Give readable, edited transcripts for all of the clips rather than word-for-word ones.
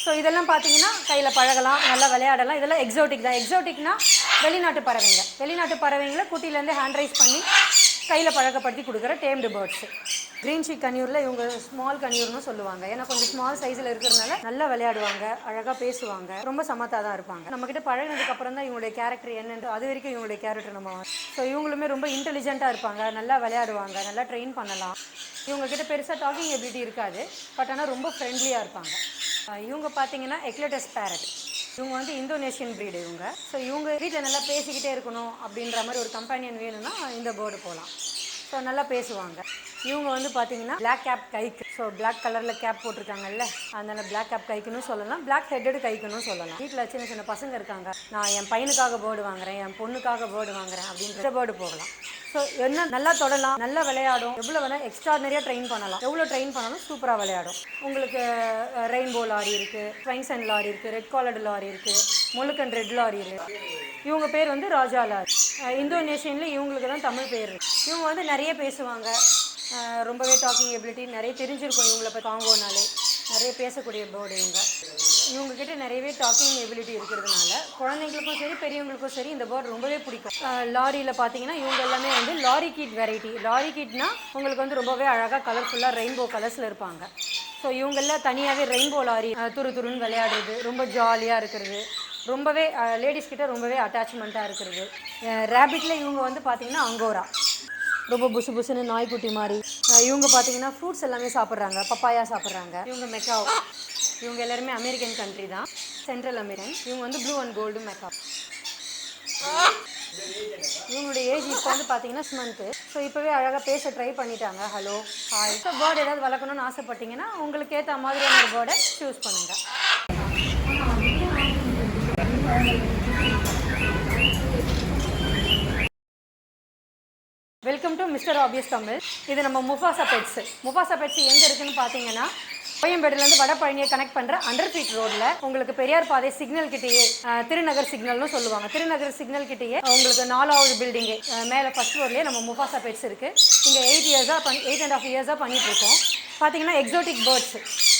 So இதெல்லாம் பார்த்தீங்கன்னா கையில் பழகலாம், நல்லா விளையாடலாம். இதெல்லாம் எக்ஸோட்டிக் தான். எக்ஸோட்டிக்னா வெளிநாட்டு பறவைங்க. வெளிநாட்டு பறவைங்களை குட்டிலேருந்து ஹேண்ட் ரைஸ் பண்ணி கையில் பழக்கப்படுத்தி கொடுக்குற டேம்டு பேர்ட்ஸு. க்ரீன் ஷீக் கன்யூரில் இவங்க ஸ்மால் கன்யூர்னு சொல்லுவாங்க. ஏன்னா கொஞ்சம் ஸ்மால் சைஸில் இருக்கிறதுனால நல்லா விளையாடுவாங்க, அழகாக பேசுவாங்க, ரொம்ப சமத்தாக தான் இருப்பாங்க. நம்மக்கிட்ட பழகினதுக்கப்புறம் தான் இவங்களுடைய கேரக்டர் என்னென்று அது வரைக்கும் இவங்களுடைய கேரக்டர் நம்ம. ஸோ இவங்களுமே ரொம்ப இன்டெலிஜென்ட்டாக இருப்பாங்க, நல்லா விளையாடுவாங்க, நல்லா ட்ரெயின் பண்ணலாம். இவங்கக்கிட்ட பெருசாக டாக்கிங் எபிலிட்டி இருக்காது, பட் ஆனால் ரொம்ப ஃப்ரெண்ட்லியாக இருப்பாங்க. இவங்க பார்த்தீங்கன்னா எக்லட்டஸ் பேரட். இவங்க வந்து இந்தோனேஷியன் ப்ரீடு இவங்க. ஸோ இவங்க வீட்டில் நல்லா பேசிக்கிட்டே இருக்கணும் அப்படின்ற மாதிரி ஒரு கம்பெனியன் வேணும்னா இந்த பேர்டு போகலாம். ஸோ நல்லா பேசுவாங்க. இவங்க வந்து பார்த்தீங்கன்னா பிளாக் கேப் கைக்கு. ஸோ பிளாக் கலரில் கேப் போட்டிருக்காங்கல்ல, அதனால பிளாக் கேப் கைக்குன்னு சொல்லலாம், பிளாக் ஹெட்டடு கைக்குன்னு சொல்லலாம். வீட்டில் சின்ன சின்ன பசங்க இருக்காங்க, நான் என் பையனுக்காக பேர்டு வாங்குறேன், என் பொண்ணுக்காக பேர்டு வாங்குறேன் அப்படின்ற பேர்டு போகலாம். ஸோ என்ன நல்லா தொடலாம், நல்லா விளையாடும், எவ்வளோ வேணால் எக்ஸ்ட்ராடனரியாக ட்ரெயின் பண்ணலாம். எவ்வளோ ட்ரெயின் பண்ணாலும் சூப்பராக விளையாடும். உங்களுக்கு ரெயின்போ லாரி இருக்குது, ட்வைன்சன் லாரி இருக்குது, ரெட் காலர்டு லாரி இருக்குது, முழுக்கன் ரெட் லாரி இருக்குது. இவங்க பேர் வந்து ராஜா லாரி. இந்தோனேஷியனில் இவங்களுக்கு தான் தமிழ் பேர் இருக்குது. இவங்க வந்து நிறைய பேசுவாங்க, ரொம்பவே டாக்கிங் எபிலிட்டி நிறைய தெரிஞ்சிருக்கும் இவங்களை. இப்போ காங்கோனாலே நிறைய பேசக்கூடிய பேர்டு இவங்க. இவங்ககிட்ட நிறையவே டாக்கிங் எபிலிட்டி இருக்கிறதுனால குழந்தைங்களுக்கும் சரி பெரியவங்களுக்கும் சரி இந்த பேர்டு ரொம்பவே பிடிக்கும். லாரியில் பார்த்தீங்கன்னா இவங்க எல்லாமே வந்து லாரிக்கீட் வெரைட்டி. லாரிக்கீட்னா உங்களுக்கு வந்து ரொம்பவே அழகாக கலர்ஃபுல்லாக ரெயின்போ கலர்ஸில் இருப்பாங்க. ஸோ இவங்கெல்லாம் தனியாகவே ரெயின்போ லாரி துரு துருன்னு விளையாடுறது, ரொம்ப ஜாலியாக இருக்கிறது, ரொம்பவே லேடிஸ் கிட்ட ரொம்பவே அட்டாச்மெண்ட்டாக இருக்கிறது. ரேபிட்டில் இவங்க வந்து பார்த்தீங்கன்னா அங்கோரா, ரொம்ப புசு புசுன்னு நாய்க்குட்டி மாதிரி. இவங்க பார்த்தீங்கன்னா ஃப்ரூட்ஸ் எல்லாமே சாப்பிட்றாங்க, பப்பாயா சாப்பிட்றாங்க. இவங்க மெக்காவ். இவங்க எல்லாருமே அமெரிக்கன் கண்ட்ரி தான், சென்ட்ரல் அமெரிக்கன். இவங்க வந்து ப்ளூ அண்ட் கோல்டு மெக்காவ். இவங்களுடைய ஏஜ் இப்போ வந்து பார்த்தீங்கன்னா 6 மந்த்து. ஸோ இப்போவே அழகாக பேச ட்ரை பண்ணிட்டாங்க, ஹலோ ஹாய். ஸோ பேர்டு ஏதாவது வளர்க்கணும்னு ஆசைப்பட்டீங்கன்னா உங்களுக்கு ஏற்ற மாதிரியான ஒரு பேர்டை சூஸ் பண்ணுங்கள். Welcome to mister hobbyist Tamil. இது நம்ம முஃபாசா பெட்ஸ். முஃபாசா பெட்ஸ் எங்கே இருக்குன்னு பார்த்தீங்கன்னா கோயம்பேடுலேருந்து வடபழனியை கனெக்ட் பண்ணுற 100 feet ரோடில் உங்களுக்கு பெரியார் பாதை சிக்னல் கிட்டேயே, திருநகர் சிக்னல்னு சொல்லுவாங்க, திருநகர் சிக்னல் கிட்டேயே உங்களுக்கு 4வது பில்டிங்கு மேலே ஃபர்ஸ்ட் ஃப்ளோர்லேயே நம்ம முஃபாசா பெட்ஸ் இருக்குது. இங்கே 8.5 இயர்ஸாக பண்ணிகிட்ருக்கோம். பார்த்தீங்கன்னா எக்ஸோட்டிக் பேர்ட்ஸ்.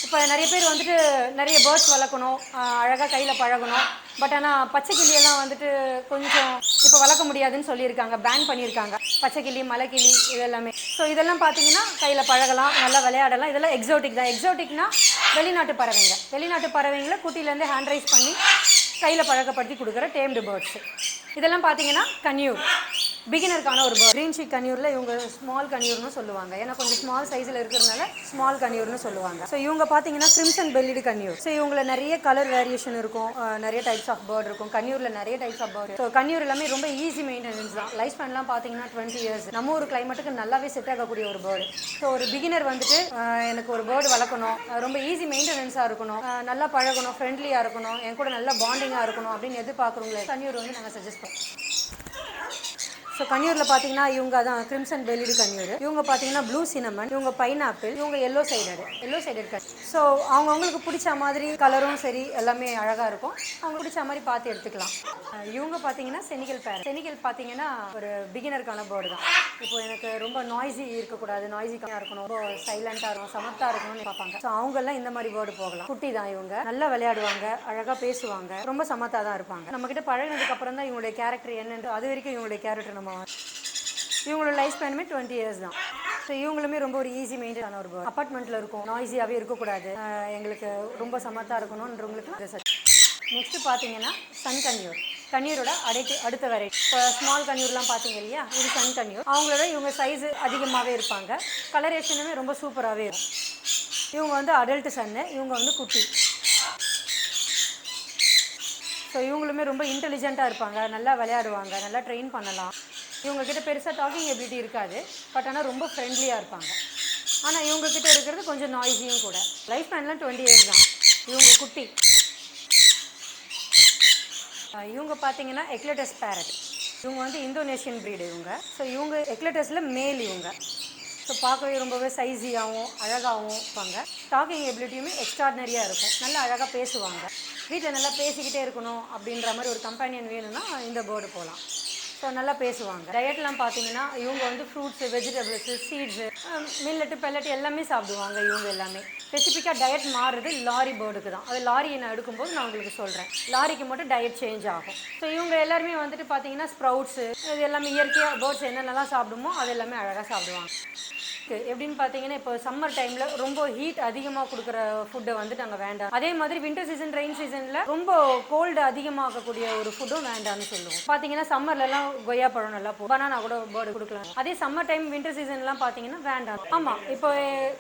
இப்போ நிறைய பேர் வந்துட்டு நிறைய பேர்ட்ஸ் வளர்க்கணும், அழகாக கையில் பழகணும், பட் ஆனால் பச்சைக்கிளியெல்லாம் வந்துட்டு கொஞ்சம் இப்போ வளர்க்க முடியாதுன்னு சொல்லியிருக்காங்க, பேன் பண்ணியிருக்காங்க. பச்சைக்கிளி, மலைக்கிளி இதெல்லாமே. ஸோ இதெல்லாம் பார்த்தீங்கன்னா கையில் பழகலாம், நல்லா விளையாடலாம். இதெல்லாம் எக்ஸோட்டிக் தான். எக்ஸோட்டிக்னா வெளிநாட்டு பறவைங்க. வெளிநாட்டு பறவைங்களை குட்டிலேருந்து ஹேண்ட் ரைஸ் பண்ணி கையில் பழக்கப்படுத்தி கொடுக்குற டேம்டு பேர்ட்ஸு. இதெல்லாம் பார்த்தீங்கன்னா கன்யூர், பிகினருக்கான ஒரு பேர்ட். க்ரீன் ஷீக் கன்யூரில் இவங்க ஸ்மால் கன்யூர்னு சொல்லுவாங்க. ஏன்னா கொஞ்சம் ஸ்மால் சைஸில் இருக்கிறதுனால ஸ்மால் கன்யூர்னு சொல்லுவாங்க. ஸோ இவங்க பார்த்தீங்கன்னா கிரிம்சன் பெல்லிடு கன்யூர். ஸோ இவங்கள நிறைய கலர் வேரியேஷன் இருக்கும், நிறைய டைப்ஸ் ஆஃப் பேர்ட் இருக்கும். கன்யூரில் நிறைய டைப்ஸ் ஆஃப் பேர்ட். ஸோ கன்யூர் எல்லாமே ரொம்ப ஈஸி மெயின்டெனன்ஸ் தான். லைஃப் ஸ்பேன்லாம் பார்த்தீங்கன்னா 20 years. நம்ம ஒரு கிளைமேட்டுக்கு நல்லாவே செட் ஆகக்கூடிய ஒரு பேர்டு. ஸோ ஒரு பிகினர் வந்துட்டு எனக்கு ஒரு பேர்டு வளர்க்கணும், ரொம்ப ஈஸி மெயின்டெனன்ஸாக இருக்கணும், நல்லா பழகணும், ஃப்ரெண்ட்லியாக இருக்கணும், என் கூட நல்லா பாண்டிங்காக இருக்கணும் அப்படின்னு எதிர்பார்க்குறவங்களே கன்யூர் வந்து நாங்கள் சஜஸ்ட் பண்ணுவோம். ஸோ கன்யூரில் பார்த்தீங்கன்னா இவங்க தான் கிரிம்சன் பெல்லிடு கன்யூர். இவங்க பார்த்தீங்கன்னா ப்ளூ சினமன், இவங்க பைனாப்பிள், இவங்க எல்லோ சைடட் கன்யூர். ஸோ அவங்களுக்கு பிடிச்ச மாதிரி கலரும் சரி எல்லாமே அழகாக இருக்கும், அவங்க பிடிச்ச மாதிரி பார்த்து எடுத்துக்கலாம். இவங்க பார்த்தீங்கன்னா செனிகல் பேரட். செனிகல் பார்த்தீங்கன்னா ஒரு பிகினருக்கான பேர்டு தான். இப்போ எனக்கு ரொம்ப நாய்ஸி இருக்கக்கூடாது, நாய்ஸி கம்மியாக இருக்கணும், ரொம்ப சைலண்ட்டாக இருக்கணும், சமத்தாக இருக்கணும்னு பார்ப்பாங்க. ஸோ அவங்கெல்லாம் இந்த மாதிரி பேர்டு போகலாம். குட்டி தான் இவங்க, நல்லா விளையாடுவாங்க, அழகாக பேசுவாங்க, ரொம்ப சமத்தாக தான் இருப்பாங்க. நம்மக்கிட்ட பழகினதுக்கப்புறம் தான் இவங்களுடைய கேரக்டர் என்னென்று அது வரைக்கும் இவங்களுடைய கேரக்டர் நம்ம. இவங்களோட லைஃப் ஸ்பேனுமே 20 years தான். ஸோ இவங்களுமே ரொம்ப ஒரு ஈஸி மெயின்டைன் ஆன ஒரு பேர்ட். அப்பார்ட்மெண்ட்டில் இருக்கும், நாய்ஸியாகவே இருக்கக்கூடாது, எங்களுக்கு ரொம்ப சமத்தாக இருக்கணுன்றவங்களுக்கு. நெக்ஸ்ட்டு பார்த்தீங்கன்னா சன் கன்யூர். கன்யூரோட அடுத்த வெரைட்டி. இப்போ ஸ்மால் கன்யூர்லாம் பார்த்தீங்க இல்லையா, இது சன் கன்யூர். அவங்களோட இவங்க சைஸு அதிகமாகவே இருப்பாங்க, கலரேஷனுமே ரொம்ப சூப்பராகவே இருக்கும். இவங்க வந்து அடல்ட் சன்னு, இவங்க வந்து குட்டி. ஸோ இவங்களுமே ரொம்ப இன்டெலிஜென்ட்டாக இருப்பாங்க, நல்லா விளையாடுவாங்க, நல்லா ட்ரெயின் பண்ணலாம். இவங்கக்கிட்ட பெருசாக டாக்கிங் எபிலிட்டி இருக்காது, பட் ஆனால் ரொம்ப ஃப்ரெண்ட்லியாக இருப்பாங்க. ஆனால் இவங்கக்கிட்ட இருக்கிறது கொஞ்சம் நாய்ஸியும் கூட. லைஃப் ஸ்பேன்லாம் 20 years தான். இவங்க குட்டி. இவங்க பார்த்தீங்கன்னா எக்லட்டஸ் பேரட். இவங்க வந்து இந்தோனேஷியன் ப்ரீடு இவங்க. ஸோ இவங்க எக்லட்டஸில் மேல் இவங்க. ஸோ பார்க்கவே ரொம்பவே சைஸியாகவும் அழகாகவும் இருப்பாங்க. டாக்கிங் எபிலிட்டியுமே எக்ஸ்ட்ராடனரியாக இருக்கும், நல்லா அழகாக பேசுவாங்க. வீட்டில் நல்லா பேசிக்கிட்டே இருக்கணும் அப்படின்ற மாதிரி ஒரு கம்பெனியன் வேணும்னா இந்த பேர்டு போகலாம். ஸோ நல்லா பேசுவாங்க. டயட்லாம் பார்த்தீங்கன்னா இவங்க வந்து fruits, vegetables, seeds, millet, pellet எல்லாமே சாப்பிடுவாங்க இவங்க எல்லாமே. ஸ்பெசிஃபிக்காக டயட் மாறுறது லாரி பேர்டுக்கு தான். அது லாரியை நான் எடுக்கும்போது நான் உங்களுக்கு சொல்கிறேன். லாரிக்கு மட்டும் டயட் சேஞ்ச் ஆகும். ஸோ இவங்க எல்லாருமே வந்துட்டு பார்த்தீங்கன்னா ஸ்ப்ரவுட்ஸு இது எல்லாமே இயற்கையாக பேர்ட்ஸ் என்னென்னலாம் சாப்பிடுமோ அது எல்லாமே அழகாக சாப்பிடுவாங்க. எப்படின்னு பார்த்தீங்கன்னா இப்போ சம்மர் டைமில் ரொம்ப ஹீட் அதிகமாக கொடுக்குற ஃபுட்டை வந்து நாங்கள் வேண்டாம். அதே மாதிரி வின்டர் சீசன் ரெயின் சீசனில் ரொம்ப கோல்டு அதிகமாகக்கூடிய ஒரு ஃபுட்டும் வேண்டாம்னு சொல்லுவோம். பார்த்தீங்கன்னா சம்மர்லலாம் கொய்யா பழம் நல்லா போகும், பனானா கூட பேர்டு கொடுக்கலாம். அதே சம்மர் டைம் வின்டர் சீசன்லாம் பார்த்தீங்கன்னா வேண்டாம். ஆமாம், இப்போ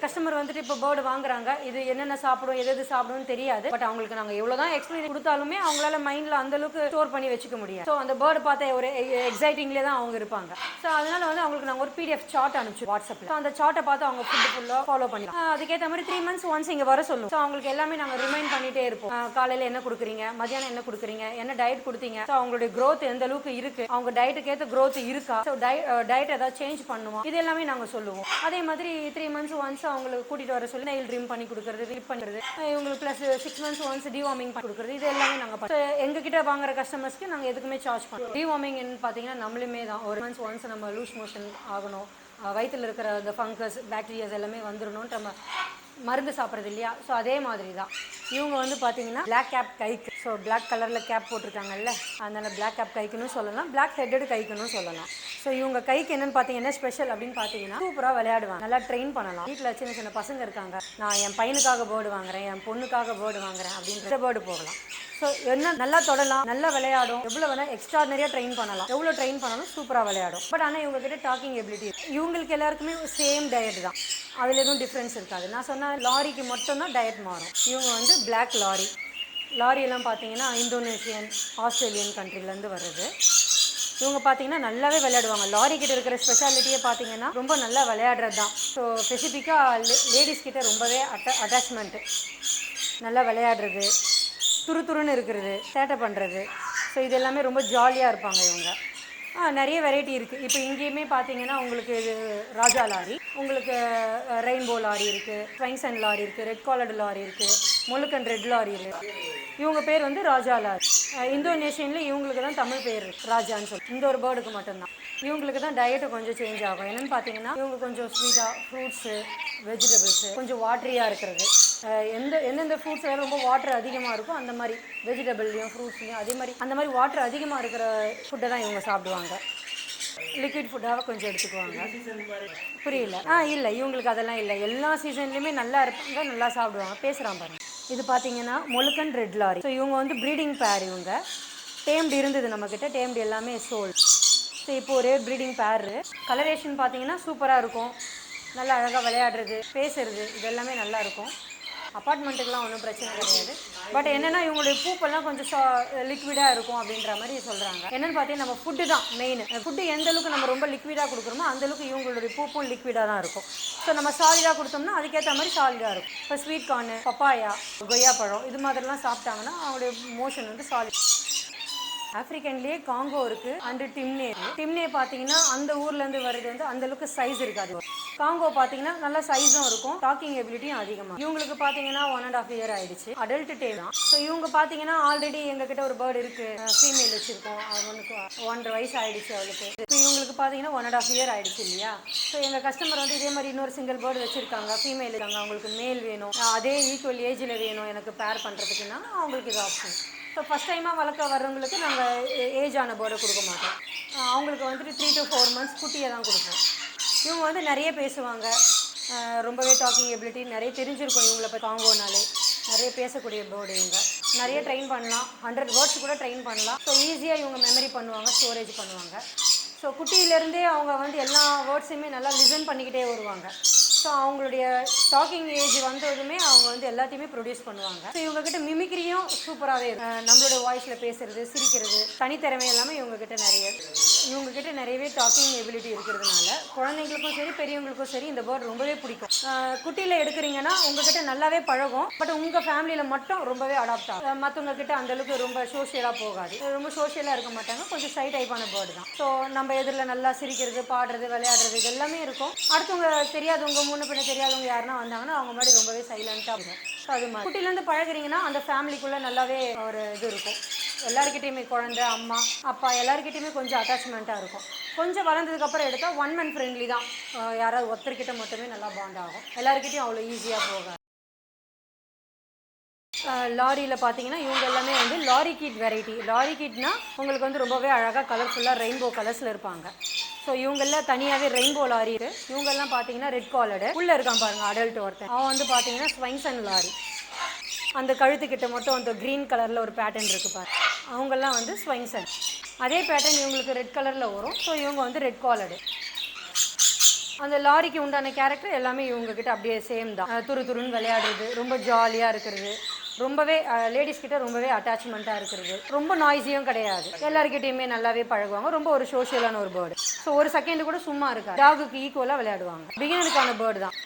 கஸ்டமர் வந்துட்டு இப்போ பேர்டு வாங்குறாங்க, இது என்னென்ன சாப்பிடும் எது சாப்பிடும்னு தெரியாது. பட் அவங்களுக்கு நாங்கள் எவ்வளோ தான் எக்ஸ்பீரியன்ஸ் கொடுத்தாலுமே அவங்களால மைண்டில் அந்தளவுக்கு ஸ்டோர் பண்ணி வச்சுக்க முடியாது. ஸோ அந்த பேர்டு பார்த்த ஒரு எக்ஸைட்டிங்லேயே தான் அவங்க இருப்பாங்க. ஸோ அதனால வந்து அவங்களுக்கு நாங்கள் ஒரு பிடிஎஃப் சார்ட் அனுப்பிச்சு வாட்ஸ்அப்பில். அந்த சார்ட்டை பார்த்து அவங்க ஃபுட்டு ஃபுல்லாக ஃபாலோ பண்ணிக்கலாம். அதுக்கேற்ற மாதிரி 3 months ஒன்ஸ் இங்கே வர சொல்லுவோம். ஸோ அவங்களுக்கு எல்லாமே நாங்கள் ரிமைண்ட் பண்ணிகிட்டே இருப்போம். காலையில் என்ன கொடுக்குறீங்க, மதியானம் என்ன கொடுக்குறீங்க, என்ன டயட் கொடுத்தீங்க, ஸோ அவங்களுடைய க்ரோத் எந்த அளவுக்கு இருக்குது, அவங்க டயட்டுக்கு ஏற்ற க்ரோத் இருக்கா, ஸோ டயட் ஏதாவது சேஞ்ச் பண்ணுவோம், இது எல்லாமே நாங்கள் சொல்லுவோம். அதே மாதிரி 3 months ஒன்ஸ் அவங்களுக்கு கூட்டிகிட்டு வர சொல்லி நெயில் ட்ரிம் பண்ணி கொடுக்குறது, ரிப் பண்ணுறது, இவங்களுக்கு ப்ளஸ் 6 months ஒன்ஸ் டிவார்மிங் பண்ணி கொடுக்குறது, இது எல்லாமே நாங்கள் எங்ககிட்ட வாங்குற கஸ்டமர்ஸ்க்கு நாங்கள் எதுக்குமே சார்ஜ் பண்ணுவோம். டிவார்மிங் பார்த்தீங்கன்னா நம்மளுமே தான் ஒரு months ஒன்ஸ் நம்ம லூஸ் மோஷன் ஆகணும், வயிற்றில் இருக்கிற அந்த ஃபங்கஸ் பாக்டீரியாஸ் எல்லாமே வந்துடணும்னு நம்ம மருந்து சாப்பிட்றது இல்லையா. ஸோ அதே மாதிரி தான் இவங்க வந்து பார்த்தீங்கன்னா பிளாக் கேப் கைக்கு. ஸோ பிளாக் கலரில் கேப் போட்டிருக்காங்கல்ல, அதனால் பிளாக் கேப் கைக்குன்னு சொல்லலாம், பிளாக் ஹெட்டட் கைக்குன்னு சொல்லலாம். ஸோ இவங்க கைக்கு என்னென்னு பார்த்தீங்கன்னா ஸ்பெஷல் அப்படின்னு பார்த்தீங்கன்னா சூப்பராக விளையாடுவாங்க, நல்லா ட்ரெயின் பண்ணலாம். வீட்டில் சின்ன சின்ன பசங்க இருக்காங்க, நான் என் பையனுக்காக பேர்டு வாங்குறேன், என் பொண்ணுக்காக பேர்டு வாங்குறேன் அப்படின்ற பேர்டு போகலாம். ஸோ என்ன நல்லா தொடலாம், நல்லா விளையாடும், எவ்வளோ வேணால் எக்ஸ்ட்ரானரியாக ட்ரெயின் பண்ணலாம், எவ்வளோ ட்ரெயின் பண்ணாலும் சூப்பராக விளையாடும். பட் ஆனால் இவங்ககிட்ட டாக்கிங் எபிலிட்டி, இவங்களுக்கு எல்லாருக்குமே சேம் டயட் தான், அதில் எதுவும் டிஃப்ரென்ஸ் இருக்காது. நான் சொன்ன லாரிக்கு மட்டும்தான் டயட் மாறும். இவங்க வந்து பிளாக் லாரி, லாரியெல்லாம் பார்த்தீங்கன்னா இந்தோனேஷியன் ஆஸ்திரேலியன் கண்ட்ரிலேருந்து வருது. இவங்க பார்த்தீங்கன்னா நல்லாவே விளையாடுவாங்க. லாரி கிட்ட இருக்கிற ஸ்பெஷாலிட்டியே பார்த்தீங்கன்னா ரொம்ப நல்லா விளையாடுறது தான். ஸோ ஸ்பெசிஃபிக்காக லேடிஸ் கிட்ட ரொம்பவே அட்டாச்மெண்ட்டு, நல்லா விளையாடுறது, துருதுருன்னு இருக்கிறது, சேட்டை பண்ணுறது, ஸோ இது எல்லாமே ரொம்ப ஜாலியாக இருப்பாங்க இவங்க. நிறைய வெரைட்டி இருக்குது. இப்போ இங்கேயுமே பார்த்தீங்கன்னா உங்களுக்கு இது ராஜா லாரி, உங்களுக்கு ரெயின்போ லாரி இருக்குது, ஸ்வைன்சன் லாரி இருக்குது, ரெட் காலர்டு லாரி இருக்குது, முழுக்கன் ரெட் லாரி இருக்குது. இவங்க பேர் வந்து ராஜா லாரி. இந்தோனேஷியனில் இவங்களுக்கு தான் தமிழ் பேர் ராஜான்னு சொல்லி, இந்த ஒரு பேர்டுக்கு மட்டும்தான். இவங்களுக்கு தான் டயட்டு கொஞ்சம் சேஞ்ச் ஆகும். என்னென்னு பார்த்தீங்கன்னா இவங்க கொஞ்சம் ஸ்வீட்டாக ஃப்ரூட்ஸு, வெஜிடபிள்ஸு, கொஞ்சம் வாட்டரியாக இருக்கிறது. எந்தெந்த ஃப்ரூட்ஸ் ரொம்ப வாட்டர் அதிகமாக இருக்கும் அந்த மாதிரி வெஜிடபிள்லையும் ஃப்ரூட்ஸ்லையும் அதே மாதிரி அந்த மாதிரி வாட்டர் அதிகமாக இருக்கிற ஃபுட்டை தான் இவங்க சாப்பிடுவாங்க. லிக்விட் ஃபுட்டாக கொஞ்சம் எடுத்துக்குவாங்க. புரியல? இல்லை, இவங்களுக்கு அதெல்லாம் இல்லை. எல்லா சீசன்லேயுமே நல்லா இருப்பாங்க, நல்லா சாப்பிடுவாங்க. பேசுகிறான் பாருங்க. இது பார்த்தீங்கன்னா முழுக்கன் ரெட் லாரி. ஸோ இவங்க வந்து ப்ரீடிங் பேர். இவங்க டேம்டு இருந்தது நம்மக்கிட்ட, டேம்டு எல்லாமே சோல். ஸோ இப்போ ஒரே ப்ரீடிங் பேர். கலரேஷன் பார்த்தீங்கன்னா சூப்பராக இருக்கும், நல்லா அழகாக விளையாடுறது, பேசுறது, இது எல்லாமே நல்லாயிருக்கும். அப்பார்ட்மெண்ட்டுக்கெலாம் ஒன்றும் பிரச்சனை கிடையாது. பட் என்னென்னா இவங்களுடைய பூப்பெல்லாம் கொஞ்சம் லிக்விடாக இருக்கும் அப்படின்ற மாதிரி சொல்கிறாங்க. என்னென்னு பார்த்தீங்கன்னா நம்ம ஃபுட்டு தான் மெயின். ஃபுட்டு எந்த அளவுக்கு நம்ம ரொம்ப லிக்விடாக கொடுக்குறோமோ அந்தளவுக்கு இவங்களுடைய பூப்பும் லிக்விடாக தான் இருக்கும். ஸோ நம்ம சாலிடாக கொடுத்தோம்னா அதுக்கேற்ற மாதிரி சாலிடாக இருக்கும். இப்போ ஸ்வீட் கார்னு, பப்பாயா, கொய்யா பழம் இது மாதிரிலாம் சாப்பிட்டாங்கன்னா அவங்களுடைய மோஷன் வந்து சாலிட். ஆஃப்ரிக்கன்லேயே காங்கோ இருக்குது அண்டு டிம்னே பார்த்தீங்கன்னா அந்த ஊர்லேருந்து வர்றது வந்து அந்தளவுக்கு சைஸ் இருக்காது. காங்கோ பார்த்தீங்கன்னா நல்ல சைஸும் இருக்கும், டாக்கிங் எபிலிட்டியும் அதிகமாக. இவங்களுக்கு பார்த்தீங்கன்னா 1.5 year ஆயிடுச்சு, அடல்ட் டேம் தான். ஸோ இவங்க பார்த்தீங்கன்னா ஆல்ரெடி எங்ககிட்ட ஒரு பேர்டு இருக்குது, ஃபீமேல் வச்சுருக்கோம், அவனுக்கு 1.5 வயசு ஆயிடுச்சு அவளுக்கு. ஸோ இவங்களுக்கு பார்த்தீங்கன்னா 1.5 year ஆயிடுச்சு இல்லையா. ஸோ எங்கள் கஸ்டமர் வந்து இதே மாதிரி இன்னொரு சிங்கிள் பேர்டு வச்சுருக்காங்க, ஃபீமேல் இருக்காங்க, அவங்களுக்கு மேல் வேணும், அதே ஈக்குவல் ஏஜில் வேணும் எனக்கு பேர் பண்ணுறதுக்குன்னா அவங்களுக்கு இது ஆப்ஷன். ஸோ ஃபஸ்ட் டைமாக வளர்க்க வர்றவங்களுக்கு நாங்கள் ஏஜ் ஆன பேர்டை கொடுக்க மாட்டோம். அவங்களுக்கு வந்துட்டு 3 to 4 months குட்டியை தான் கொடுப்போம். இவங்க வந்து நிறைய பேசுவாங்க, ரொம்பவே டாக்கிங் எபிலிட்டி நிறைய தெரிஞ்சிருக்கும் இவங்களை. இப்போ காங்கோனாலே நிறைய பேசக்கூடிய பேர்டு. இவங்க நிறைய ட்ரெயின் பண்ணலாம், 100 words கூட ட்ரெயின் பண்ணலாம். ஸோ ஈஸியாக இவங்க மெமரி பண்ணுவாங்க, ஸ்டோரேஜ் பண்ணுவாங்க. ஸோ குட்டியிலேருந்தே அவங்க வந்து எல்லா வேர்ட்ஸையுமே நல்லா லிசன் பண்ணிக்கிட்டே வருவாங்க. ஸோ அவங்களுடைய டாக்கிங் ஏஜ் வந்ததுமே அவங்க வந்து எல்லாத்தையுமே ப்ரொடியூஸ் பண்ணுவாங்க. ஸோ இவங்ககிட்ட மிமிக்ரியும் சூப்பராகவே இருக்கும், நம்மளோட வாய்ஸில் பேசுறது, சிரிக்கிறது, தனித்திறமை எல்லாமே இவங்ககிட்ட நிறையவே டாக்கிங் எபிலிட்டி இருக்கிறதுனால குழந்தைங்களுக்கும் சரி பெரியவங்களுக்கும் சரி இந்த பேர்ட் ரொம்பவே பிடிக்கும். குட்டியில் எடுக்கிறீங்கன்னா உங்ககிட்ட நல்லாவே பழகும், பட் உங்கள் ஃபேமிலியில் மட்டும் ரொம்பவே அடாப்ட் ஆகும். மற்றவங்க கிட்ட அந்தளவுக்கு ரொம்ப சோஷியலாக போகாது, ரொம்ப சோஷியலாக இருக்க மாட்டாங்க, கொஞ்சம் ஷை டைப்பான பேர்டு தான். ஸோ நம்ம எதிரில் நல்லா சிரிக்கிறது, பாடுறது, விளையாடுறது இது எல்லாமே இருக்கும். அடுத்தவங்க தெரியாதவங்க, முன்ன பின்ன தெரியாதவங்க யாருன்னா வந்தாங்கன்னா அவங்க மாதிரி ரொம்பவே சைலண்ட்டாக இருக்கும். ஸோ அது மாதிரி குட்டிலேருந்து பழகிறீங்கன்னா அந்த ஃபேமிலிக்குள்ளே நல்லாவே ஒரு இது இருக்கும். எல்லாருக்கிட்டையுமே குழந்தை, அம்மா, அப்பா எல்லாருக்கிட்டையுமே கொஞ்சம் அட்டாச்மெண்ட்டாக இருக்கும். கொஞ்சம் வளர்ந்ததுக்கப்புறம் எடுத்தால் 1 man ஃப்ரெண்ட்லி தான், யாராவது ஒருத்தர்கிட்ட மட்டுமே நல்லா பாண்ட் ஆகும், எல்லாருக்கிட்டையும் அவ்வளோ ஈஸியாக போகாது. லாரியில் பார்த்தீங்கன்னா இவங்க எல்லாமே வந்து லாரிக்கீட் வெரைட்டி. லாரிக்கீட்னா உங்களுக்கு வந்து ரொம்பவே அழகாக கலர்ஃபுல்லாக ரெயின்போ கலர்ஸில் இருப்பாங்க. ஸோ இவங்கெல்லாம் தனியாகவே ரெயின்போ லாரி இருக்குது. இவங்கெல்லாம் பார்த்தீங்கன்னா ரெட் காலர்டு. உள்ளே இருக்கான் பாருங்கள் அடல்ட் ஒருத்தன். அவன் வந்து பார்த்தீங்கன்னா ஸ்வைன்சன் லாரி. அந்த கழுத்துக்கிட்ட மட்டும் அந்த க்ரீன் கலரில் ஒரு பேட்டர்ன் இருக்குது பாரு, அவங்கெல்லாம் வந்து ஸ்வைன்சன். அதே பேட்டர்ன் இவங்களுக்கு ரெட் கலரில் வரும். ஸோ இவங்க வந்து ரெட் காலர்டு. அந்த லாரிக்கு உண்டான கேரக்டர் எல்லாமே இவங்ககிட்ட அப்படியே சேம் தான். துரு துருன்னு விளையாடுறது, ரொம்ப ஜாலியாக இருக்கிறது, ரொம்பவே லேடிஸ் கிட்ட ரொம்பவே அட்டாச்மெண்ட்டாக இருக்கிறது, ரொம்ப நாய்ஸியும் கிடையாது, எல்லாருக்கிட்டையுமே நல்லாவே பழகுவாங்க. ரொம்ப ஒரு சோஷியலான ஒரு பேர்டு. ஸோ ஒரு செகண்ட் கூட சும்மா இருக்காது. டாகுக்கு ஈக்குவலாக விளையாடுவாங்க. பிகினருக்கான பேர்டு தான்.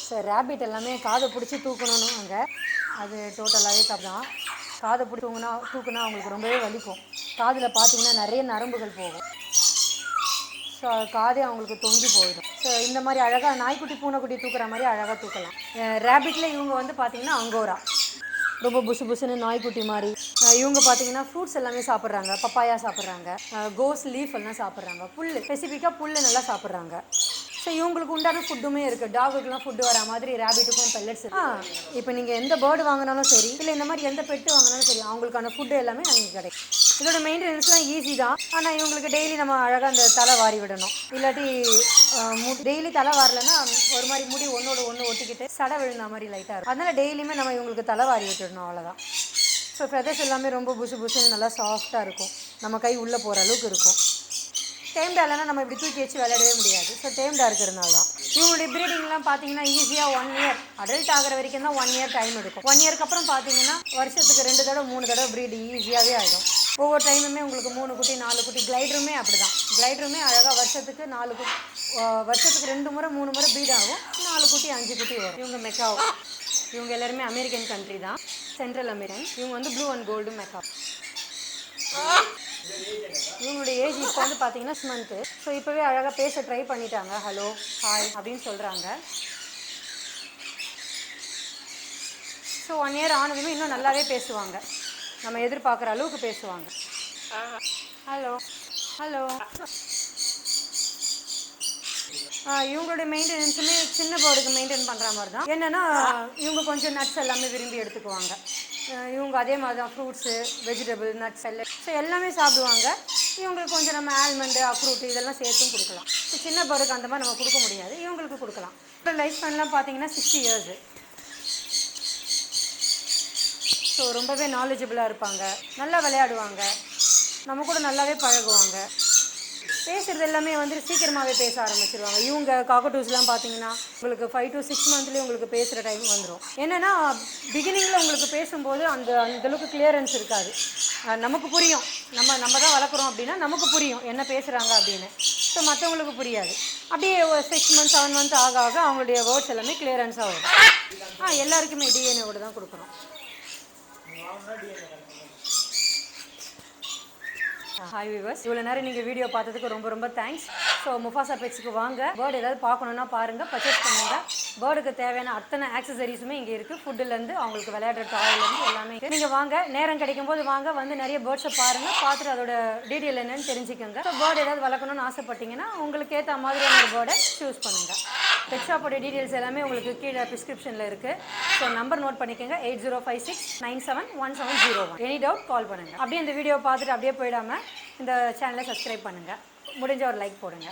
ஸோ ரேபிட் எல்லாமே காதை பிடிச்சி தூக்கணும்னு அங்கே அது டோட்டலாகவே தப்பு தான். காதை பிடிச்சி தூக்குனா அவங்களுக்கு ரொம்பவே வலிக்கும். காதில் பார்த்தீங்கன்னா நிறைய நரம்புகள் போகும். ஸோ காதே அவங்களுக்கு தொங்கி போயிடும். ஸோ இந்த மாதிரி அழகாக நாய்க்குட்டி பூனைக்குட்டி தூக்குற மாதிரி அழகாக தூக்கலாம். ரேபிட்டில் இவங்க வந்து பார்த்திங்கன்னா அங்கோரா, ரொம்ப புசு புசுன்னு நாய்க்குட்டி மாதிரி. இவங்க பார்த்தீங்கன்னா ஃப்ரூட்ஸ் எல்லாமே சாப்பிட்றாங்க. பப்பாயா சாப்பிட்றாங்க, கோஸ் லீஃப் எல்லாம் சாப்பிட்றாங்க, புல் ஸ்பெசிஃபிக்காக புல் நல்லா சாப்பிட்றாங்க. ஸோ இவங்களுக்கு உண்டான ஃபுட்டுமே இருக்குது. டாகுக்கெலாம் ஃபுட்டு வர மாதிரி ரேபிட்டுக்கும் பெல்லட்ஸ். இப்போ நீங்கள் எந்த பேர்டு வாங்கினாலும் சரி, இல்லை இந்த மாதிரி எந்த பெட்டு வாங்கினாலும் சரி, அவங்களுக்கான ஃபுட்டு எல்லாமே அங்கே கிடைக்கும். இதோட மெயின்டெனன்ஸ்லாம் ஈஸி தான். ஆனால் இவங்களுக்கு டெய்லி நம்ம அழகாக அந்த தலை வாரி விடணும். இல்லாட்டி டெய்லி தலை வாரலைன்னா ஒரு மாதிரி முடி ஒன்றோட ஒன்று ஒட்டிக்கிட்டு சடை விழுந்த மாதிரி லைட்டாக இருக்கும். அதனால் டெய்லியுமே நம்ம இவங்களுக்கு தலை வாரி விட்டுடணும், அவ்வளோதான். ஸோ ஃபெதர்ஸ் எல்லாமே ரொம்ப புசு புசுன்னு நல்லா சாஃப்டாக இருக்கும். நம்ம கை உள்ளே போகிற அளவுக்கு இருக்கும். டேம்டாக இல்லைனா நம்ம இப்படி தூக்கி வச்சு விளையாடவே முடியாது. ஸோ டேம்டாக இருக்கிறதுனால தான். இவங்களுடைய ப்ரீடிங்லாம் பார்த்தீங்கன்னா ஈஸியாக 1 இயர், அடல்ட் ஆகிற வரைக்கும் தான் 1 இயர் டைம் எடுக்கும். 1 இயருக்கு அப்புறம் பார்த்தீங்கன்னா வருஷத்துக்கு 2 தடவை 3 தடவை ப்ரீடு ஈஸியாகவே ஆகிடும். ஒவ்வொரு டைமுமே உங்களுக்கு 3 குட்டி 4 குட்டி. கிளைடருமே அப்படி தான். கிளைடருமே அழகாக வருஷத்துக்கு 4 குட்டி, வருஷத்துக்கு 2 முறை 3 முறை ப்ரீட் ஆகும். 4 குட்டி 5 குட்டி வரும். இவங்க மெக்காவ். இவங்க எல்லாருமே அமெரிக்கன் கண்ட்ரி தான், சென்ட்ரல் அமெரிக்கன். இவங்க வந்து ப்ளூ அண்ட் கோல்டு மெக்காவ். இவங்களுடைய ஏஜ் இப்போ வந்து பார்த்தீங்கன்னா 6 மந்த்து. ஸோ இப்போவே அழகாக பேச ட்ரை பண்ணிட்டாங்க. ஹலோ, ஹாய் அப்படின்னு சொல்கிறாங்க. ஸோ 1 இயர் ஆனதுமே இன்னும் நல்லாவே பேசுவாங்க. நம்ம எதிர்பார்க்குற அளவுக்கு பேசுவாங்க. Hello hello. இவங்களுடைய மெயின்டெனன்ஸுமே சின்ன பேர்டுக்கு மெயின்டைன் பண்ணுற மாதிரி தான். என்னென்னா இவங்க கொஞ்சம் நட்ஸ் எல்லாமே விரும்பி எடுத்துக்குவாங்க. இவங்க அதே மாதிரி தான் ஃப்ரூட்ஸு, வெஜிடபிள், நட்ஸ் எல்லாம் ஸோ எல்லாமே சாப்பிடுவாங்க. இவங்களுக்கு கொஞ்சம் நம்ம ஆல்மண்டு, அக்ரூட் இதெல்லாம் சேர்த்தும் கொடுக்கலாம். ஸோ சின்ன பேர்டுக்கு அந்த மாதிரி நம்ம கொடுக்க முடியாது, இவங்களுக்கு கொடுக்கலாம். இப்போ லைஃப் ஸ்பேன்லாம் பார்த்தீங்கன்னா 60 இயர்ஸு. ஸோ ரொம்பவே நாலேஜபிளாக இருப்பாங்க, நல்லா விளையாடுவாங்க, நம்ம கூட நல்லாவே பழகுவாங்க. பேசுகிறது எல்லாமே வந்து சீக்கிரமாகவே பேச ஆரம்பிச்சிருவாங்க. இவங்க காக்கட்டூஸ்லாம் பார்த்தீங்கன்னா உங்களுக்கு 5 to 6 மந்த்லேயே உங்களுக்கு பேசுகிற டைம் வந்துடும். என்னென்னா பிகினிங்கில் உங்களுக்கு பேசும்போது அந்தளவுக்கு கிளியரன்ஸ் இருக்காது. நமக்கு புரியும், நம்ம தான் வளர்க்குறோம் அப்படின்னா நமக்கு புரியும் என்ன பேசுகிறாங்க அப்படின்னு. ஸோ மற்றவங்களுக்கு புரியாது. அப்படியே 6 months 7 months ஆக ஆக அவங்களுடைய வேர்ட்ஸ் எல்லாமே கிளியரன்ஸாக வரும். எல்லாருக்குமே டிஎன்ஏவோட தான் கொடுக்குறோம். ஹாய் வியூவர்ஸ், இவ்வளோ நேரம் நீங்கள் வீடியோ பார்த்ததுக்கு ரொம்ப ரொம்ப தேங்க்ஸ். ஸோ முஃபாசா பெட்ஸுக்கு வாங்க. பேர்டு ஏதாவது பார்க்கணுன்னா பாருங்கள், பர்ச்சேஸ் பண்ணுங்கள். பேர்டுக்கு தேவையான அத்தனை ஆக்சசரிஸுமே இங்கே இருக்குது. ஃபுட்டுலேருந்து அவங்களுக்கு விளையாடுற டாய்லேருந்து எல்லாமே இருக்குது. நீங்கள் வாங்க, நேரம் கிடைக்கும் போது வாங்க, வந்து நிறைய பேர்ட்ஸை பாருங்கள், பார்த்துட்டு அதோட டீட்டெயில் என்னன்னு தெரிஞ்சுக்கோங்க. ஸோ பேர்டு ஏதாவது வளர்க்கணும்னு ஆசைப்பட்டீங்கன்னா உங்களுக்கு ஏற்ற மாதிரியான ஒரு பேர்டை சூஸ் பண்ணுங்கள். பெட் ஷாப்போட டீட்டெயில்ஸ் எல்லாமே உங்களுக்கு கீழே டிஸ்கிரிப்ஷனில் இருக்குது. ஸோ நம்பர் நோட் பண்ணிக்கோங்க, 8056971701. எனி டவுட் கால் பண்ணுங்கள். அப்படியே இந்த வீடியோ பார்த்துட்டு அப்படியே போயிடாமல் இந்த சேனலை சப்ஸ்கிரைப் பண்ணுங்கள். முடிஞ்ச ஒரு லைக் போடுங்க.